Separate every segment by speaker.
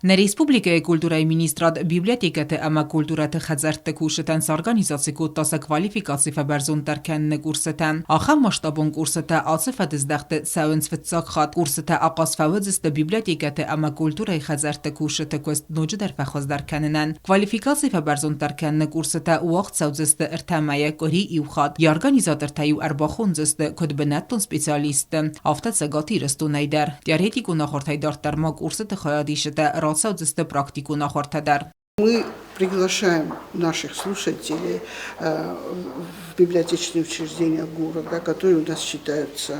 Speaker 1: На республикայի կուլտուրայի министրատ բիբլիոթեկаты ama կուլտուրаты խազարդը կուշտան սարգանիզացի կուտասը կվալիֆիկացի ֆաբերզուն տարքաննը կուրսըտան ախամ մասշտաբուն կուրսըտը ացիֆը դզդախտը սաունց վծակ խատ կուրսըտը aqasfavıdzıstı բիբլիոթեկаты ama կուլտուրայի խազարդը կուշտը կոստ նոջը դարֆախոզ դարքաննան կվալիֆիկացի ֆաբերզուն տարքաննը կուրսըտը ուաղտ սաուձստը ըրթամայը կորի իուխատ յարգանիզատրթայու արբախունձստը կոդբնատուն սպեցիալիստը ավտացը գատիրստու նայդար դիարետիկ ու նախորդայդար տարմա կուրսըտը խայադիշտը практику на хортадар.
Speaker 2: Мы приглашаем наших слушателей в библиотечные учреждения города, которые у нас считаются,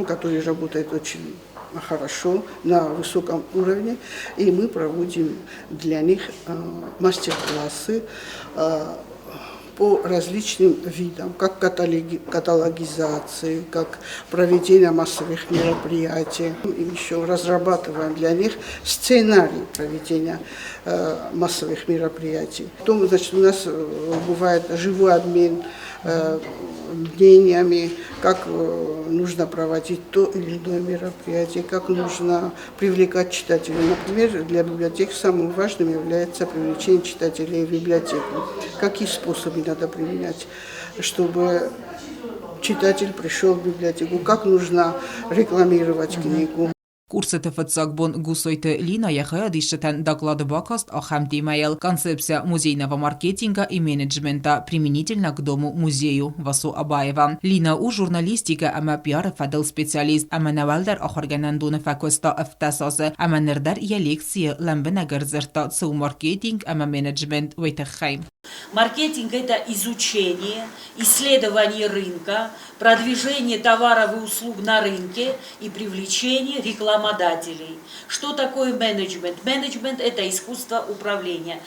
Speaker 2: которые работают очень хорошо, на высоком уровне, и мы проводим для них мастер-классы по различным видам, как каталогизации, как проведение массовых мероприятий. И еще разрабатываем для них сценарий проведения массовых мероприятий. Потом, значит, у нас бывает живой обмен мнениями, как нужно проводить то или иное мероприятие, как нужно привлекать читателей. Например, для библиотек самым важным является привлечение читателей в библиотеку. Какие способы надо применять, чтобы читатель пришел в библиотеку, как нужно рекламировать книгу.
Speaker 1: Կուրսը թվծակբոն գուսոյթը լինա եղայադիշտան դակլады բակաստ ախամ դիմայել концепция музейного маркетинга и менеджмента применительно к дому музею Васу Абаева. Лина у журналистика ама пиар фадел специалист ама навалдар ахарганандуна факоста افتاساسه ама нердар я лекции ламбена гарзерта цу маркетинг ама менеджмент вайтахайм.
Speaker 3: Маркетинг – это изучение, исследование рынка, продвижение товаров и услуг на рынке и привлечение рекламодателей. Что такое менеджмент? Менеджмент – это искусство управления.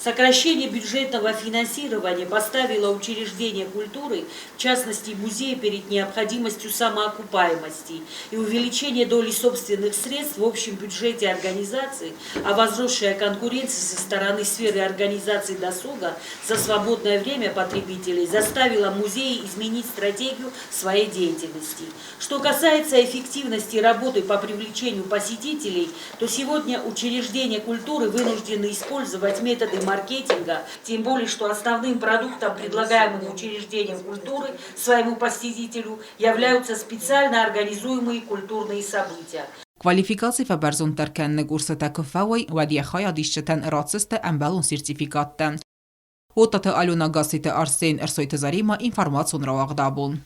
Speaker 3: Сокращение бюджетного финансирования поставило учреждения культуры, в частности музеи, перед необходимостью самоокупаемости и увеличения доли собственных средств в общем бюджете организации, а возросшая конкуренция со стороны сферы организации досуга за свободное время потребителей заставила музеи изменить стратегию своей деятельности. Что касается эффективности работы по привлечению посетителей, то сегодня учреждения культуры вынуждены использовать методы маркетинга, тем более, что основным продуктом, предлагаемым учреждением культуры своему посетителю, являются специально организуемые культурные события.
Speaker 1: Квалификации фаберзун тарканны курсы такфавой вадьяхая дишчатан рацисты амбалун сертификатты. Отаты Алена Гаситы Арсен Эрсойты Зарима информацию нравагдабун.